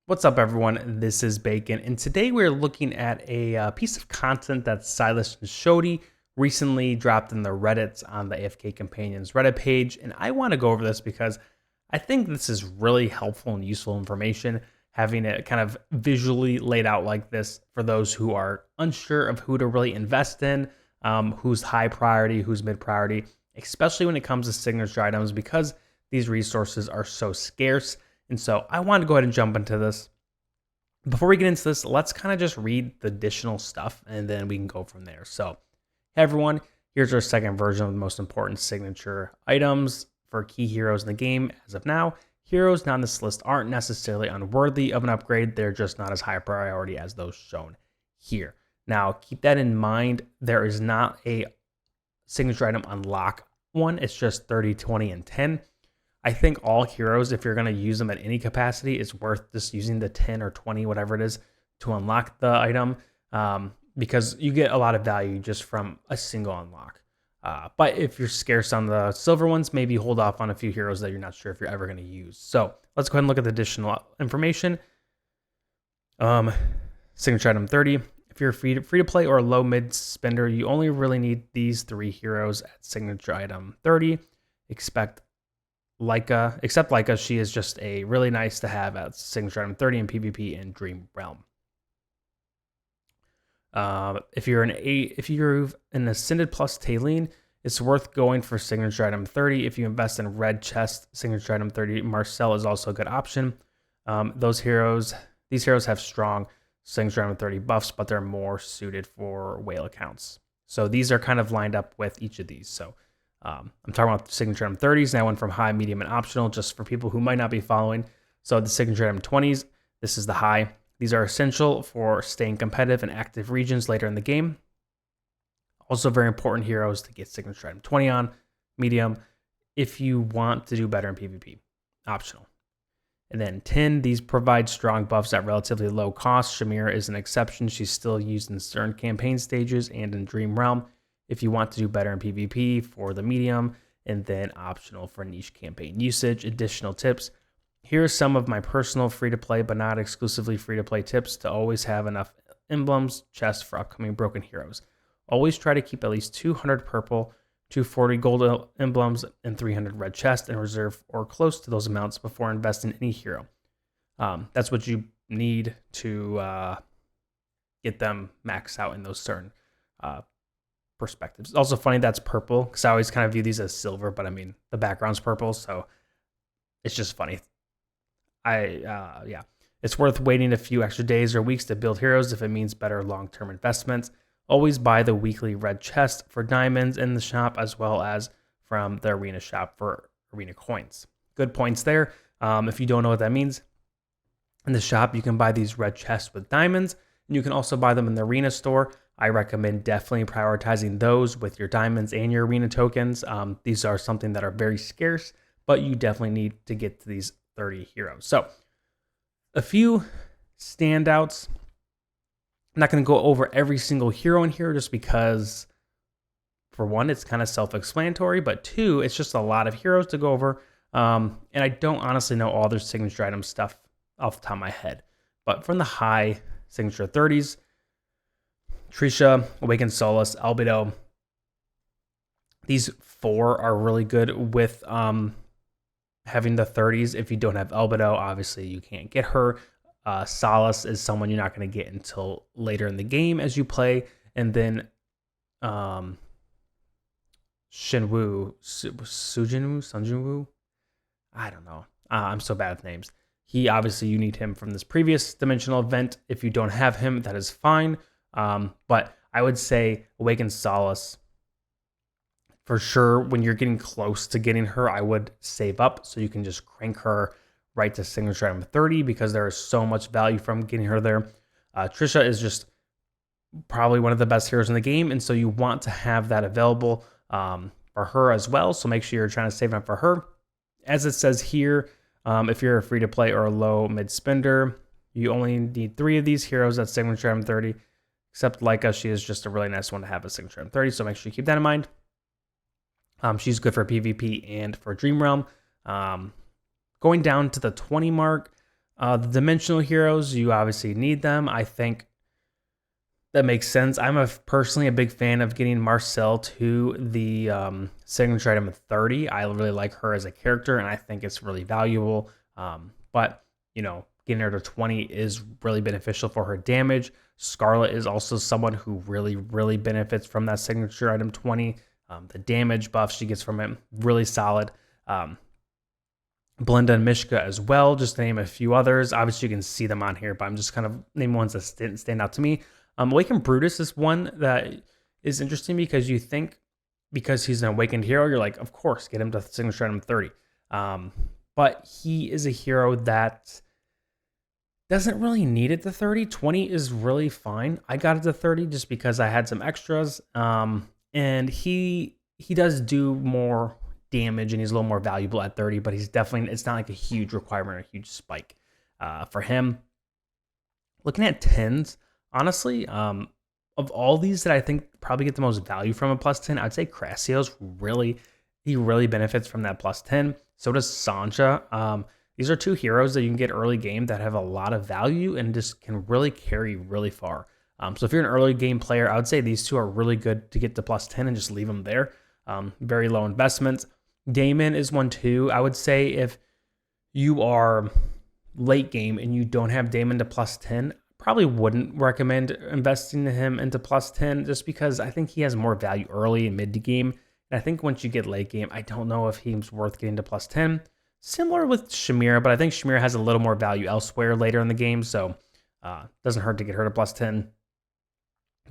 What's up, everyone? This is Bacon, and today we're looking at a piece of content that Silas and Shodi recently dropped in the Reddits on the AFK Companions Reddit page, and I want to go over this because I think this is really helpful and useful information, having it kind of visually laid out like this for those who are unsure of who to really invest in, who's high priority, who's mid priority, especially when it comes to signature items because these resources are so scarce. And so I wanted to go ahead and jump into this. Before we get into this, let's kind of just read the additional stuff and then we can go from there. So, hey everyone, here's our second version of the most important signature items for key heroes in the game as of now. Heroes not on this list aren't necessarily unworthy of an upgrade, they're just not as high priority as those shown here. Now, keep that in mind, there is not a signature item unlock one, it's just 30, 20, and 10. I think all heroes, if you're going to use them at any capacity, it's worth just using the 10 or 20, whatever it is, to unlock the item because you get a lot of value just from a single unlock. But if you're scarce on the silver ones, maybe hold off on a few heroes that you're not sure if you're ever going to use. So let's go ahead and look at the additional information. Signature item 30. If you're free to play or a low mid spender, you only really need these three heroes at signature item 30. Except Leica, she is just a really nice to have at signature item 30 in PvP and Dream Realm. If you're an Ascended plus Talene, it's worth going for signature item 30. If you invest in Red Chest, signature item 30, Marcel is also a good option. These heroes have strong signature item 30 buffs, but they're more suited for whale accounts. So these are kind of lined up with each of these. So I'm talking about signature item 30s. Now I went from high, medium, and optional just for people who might not be following. So the signature item 20s, this is the high. These are essential for staying competitive in active regions later in the game. Also very important heroes to get signature item 20 on, medium, if you want to do better in PvP, optional. And then 10, these provide strong buffs at relatively low cost. Shamira is an exception. She's still used in certain campaign stages and in Dream Realm if you want to do better in PvP for the medium, and then optional for niche campaign usage. Additional tips. Here are some of my personal free-to-play but not exclusively free-to-play tips to always have enough emblems, chests for upcoming broken heroes. Always try to keep at least 200 purple, 240 gold emblems, and 300 red chests in reserve or close to those amounts before investing in any hero. That's what you need to get them maxed out in those certain perspectives. It's also funny that's purple because I always kind of view these as silver, but I mean the background's purple, so it's just funny. It's worth waiting a few extra days or weeks to build heroes if it means better long-term investments. Always buy the weekly red chest for diamonds in the shop as well as from the arena shop for arena coins. Good points there. If you don't know what that means, in the shop you can buy these red chests with diamonds, and you can also buy them in the arena store. I recommend definitely prioritizing those with your diamonds and your arena tokens. These are something that are very scarce, but you definitely need to get to these 30 heroes. So a few standouts. I'm not going to go over every single hero in here just because, for one, it's kind of self-explanatory, but two, it's just a lot of heroes to go over. And I don't honestly know all their signature item stuff off the top of my head. But from the high signature 30s, Trisha, Awakened Solace, Albedo. These four are really good with having the 30s. If you don't have Albedo, obviously you can't get her. Solace is someone you're not going to get until later in the game as you play. And then Shinwu, Sunjinwu? I don't know. I'm so bad with names. Obviously, you need him from this previous dimensional event. If you don't have him, that is fine. But I would say Awakened Solace, for sure, when you're getting close to getting her, I would save up so you can just crank her right to signature item 30 because there is so much value from getting her there. Trisha is just probably one of the best heroes in the game, and so you want to have that available for her as well. So make sure you're trying to save up for her. As it says here, if you're a free-to-play or a low mid spender, you only need 3 of these heroes at signature item 30. Except Leica, she is just a really nice one to have a signature item 30, so make sure you keep that in mind. She's good for PvP and for Dream Realm. Going down to the 20 mark, The dimensional heroes, you obviously need them. I think that makes sense. I'm personally a big fan of getting Marcel to the signature item of 30. I really like her as a character, and I think it's really valuable. But, getting her to 20 is really beneficial for her damage. Scarlet is also someone who really, really benefits from that signature item 20. The damage buff she gets from it, really solid. Belinda and Mishka as well, just to name a few others. Obviously, you can see them on here, but I'm just kind of naming ones that stand out to me. Awakened Brutus is one that is interesting because you think because he's an awakened hero, you're like, of course, get him to signature item 30. But he is a hero that doesn't really need it to 30. 20 is really fine. I got it to 30 just because I had some extras. And he does do more damage and he's a little more valuable at 30, but it's not like a huge requirement or a huge spike for him. Looking at 10s, honestly, of all these that I think probably get the most value from a plus 10, I'd say Crassio's he really benefits from that plus 10. So does Sancha. These are two heroes that you can get early game that have a lot of value and just can really carry really far. So if you're an early game player, I would say these two are really good to get to plus 10 and just leave them there. Very low investments. Damon is one too. I would say if you are late game and you don't have Damon to plus 10, probably wouldn't recommend investing him into plus 10 just because I think he has more value early and mid to game. And I think once you get late game, I don't know if he's worth getting to plus 10. Similar with Shamira, but I think Shamira has a little more value elsewhere later in the game, so doesn't hurt to get her to plus 10.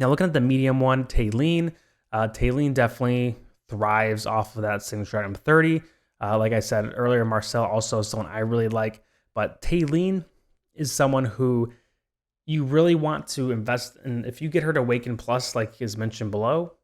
Now looking at the medium one, Taylene. Taylene definitely thrives off of that signature item 30. Like I said earlier, Marcel also is someone I really like, but Taylene is someone who you really want to invest in. If you get her to Awaken Plus, like is mentioned below,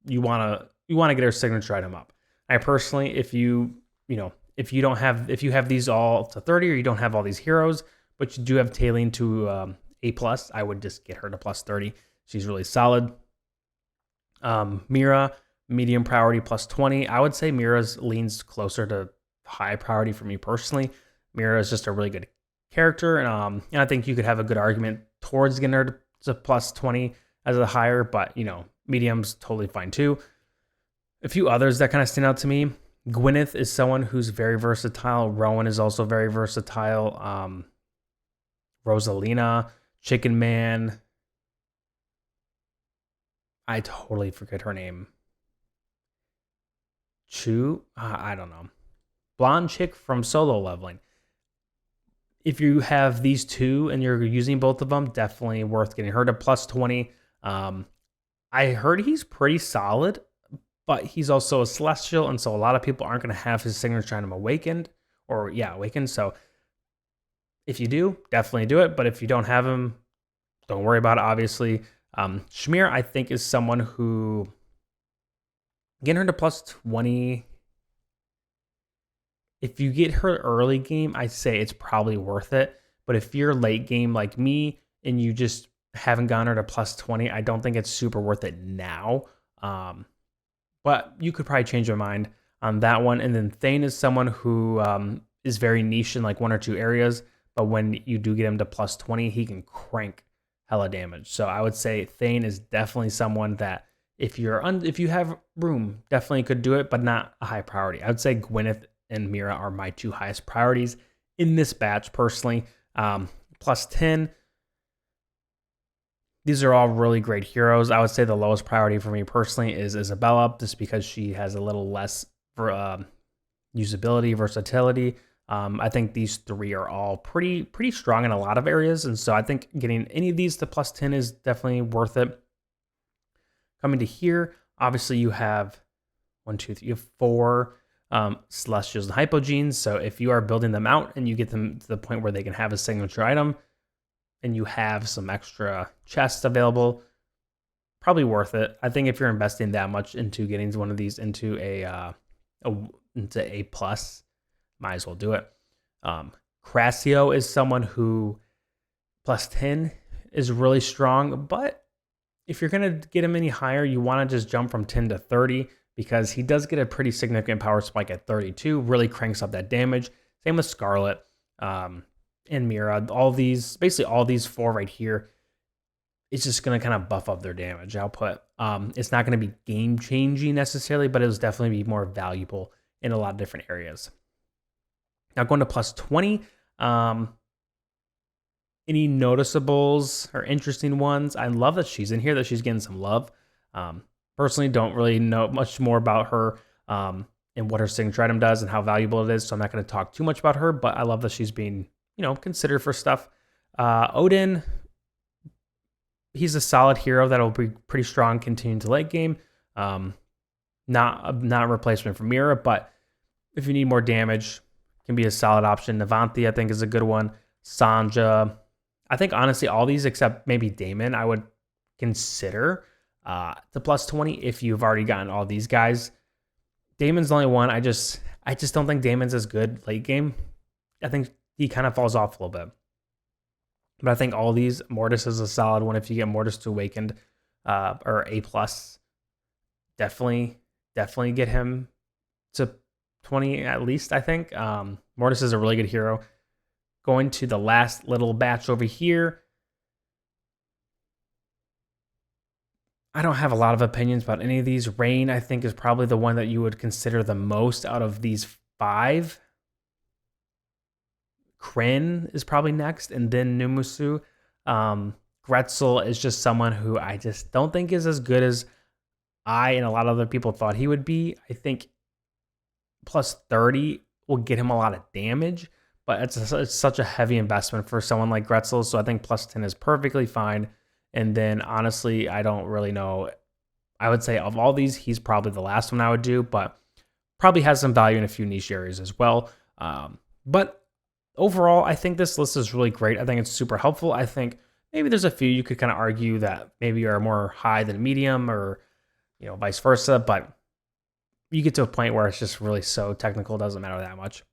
you want to get her signature item up. I personally, if you have these all to 30 or you don't have all these heroes, but you do have Taylene to A+, I would just get her to plus 30. She's really solid. Mira, medium priority plus 20. I would say Mira's leans closer to high priority for me personally. Mira is just a really good character, and I think you could have a good argument towards getting her to plus 20 as a higher, but medium's totally fine too. A few others that kind of stand out to me. Gwyneth is someone who's very versatile. Rowan is also very versatile. Rosalina, Chicken Man. I totally forget her name. Chu? I don't know. Blonde chick from Solo Leveling. If you have these two and you're using both of them, definitely worth getting her to plus 20. I heard he's pretty solid, but he's also a Celestial, and so a lot of people aren't going to have his signature item awakened. So if you do, definitely do it. But if you don't have him, don't worry about it, obviously. Shamir, I think, is someone who, getting her to plus 20, if you get her early game, I'd say it's probably worth it. But if you're late game like me and you just haven't gotten her to plus 20, I don't think it's super worth it now. But you could probably change your mind on that one. And then Thane is someone who is very niche in like one or two areas. But when you do get him to plus 20, he can crank hella damage. So I would say Thane is definitely someone that if you have room, definitely could do it, but not a high priority. I would say Gwyneth and Mira are my two highest priorities in this batch personally. Plus 10. These are all really great heroes. I would say the lowest priority for me personally is Isabella, just because she has a little less for usability, versatility. I think these three are all pretty strong in a lot of areas, and so I think getting any of these to plus 10 is definitely worth it. Coming to here, obviously you have you have 4 Celestials and Hypogenes. So if you are building them out and you get them to the point where they can have a signature item, and you have some extra chests available, probably worth it. I think if you're investing that much into getting one of these into A+, might as well do it. Crassio is someone who plus 10 is really strong, but if you're going to get him any higher, you want to just jump from 10 to 30 because he does get a pretty significant power spike at 32, really cranks up that damage. Same with Scarlet. and Mira. All these, basically all these 4 right here, it's just going to kind of buff up their damage output. It's not going to be game changing necessarily, but it'll definitely be more valuable in a lot of different areas. Now going to plus 20, any noticeables or interesting ones? I love that she's in here, that she's getting some love. Personally, don't really know much more about her and what her signature item does and how valuable it is, so I'm not going to talk too much about her, but I love that she's being, considered for stuff. Odin, he's a solid hero that'll be pretty strong continuing to late game. Not a replacement for Mira, but if you need more damage, can be a solid option. Navanthi, I think, is a good one. Sanja. I think, honestly, all these except maybe Damon, I would consider to plus 20 if you've already gotten all these guys. Damon's the only one. I just don't think Damon's as good late game. I think he kind of falls off a little bit. But I think all these, Mortis is a solid one if you get Mortis to Awakened or A+. Definitely get him to 20 at least, I think. Mortis is a really good hero. Going to the last little batch over here. I don't have a lot of opinions about any of these. Rain, I think, is probably the one that you would consider the most out of these 5. Kren is probably next, and then Numusu. Gretzel is just someone who I just don't think is as good as I and a lot of other people thought he would be. I think plus 30 will get him a lot of damage, but it's such a heavy investment for someone like Gretzel, so I think plus 10 is perfectly fine. And then, honestly, I don't really know. I would say of all these, he's probably the last one I would do, but probably has some value in a few niche areas as well. But overall, I think this list is really great. I think it's super helpful. I think maybe there's a few you could kind of argue that maybe are more high than medium or, vice versa, but you get to a point where it's just really so technical, it doesn't matter that much.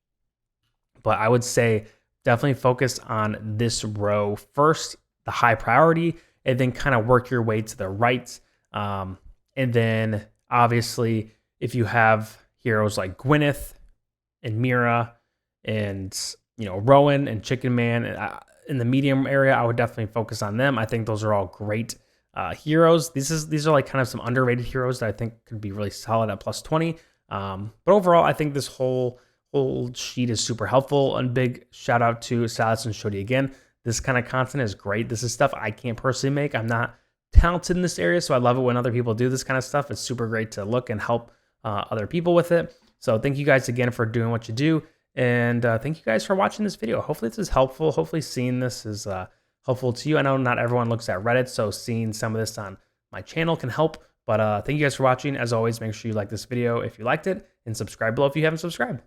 But I would say definitely focus on this row first, the high priority, and then kind of work your way to the right. And then obviously, if you have heroes like Gwyneth and Mira and, Rowan and Chicken Man in the medium area, I would definitely focus on them. I think those are all great heroes. These are like kind of some underrated heroes that I think could be really solid at plus 20. But overall, I think this whole sheet is super helpful. And big shout out to Silas and Shodi again. This kind of content is great. This is stuff I can't personally make. I'm not talented in this area, so I love it when other people do this kind of stuff. It's super great to look and help other people with it. So thank you guys again for doing what you do. And thank you guys for watching this video. Hopefully this is helpful. Hopefully seeing this is helpful to you. I know not everyone looks at Reddit, so seeing some of this on my channel can help. But thank you guys for watching. As always, make sure you like this video if you liked it and subscribe below if you haven't subscribed.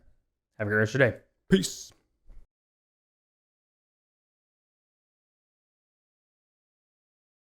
Have a great rest of your day. Peace.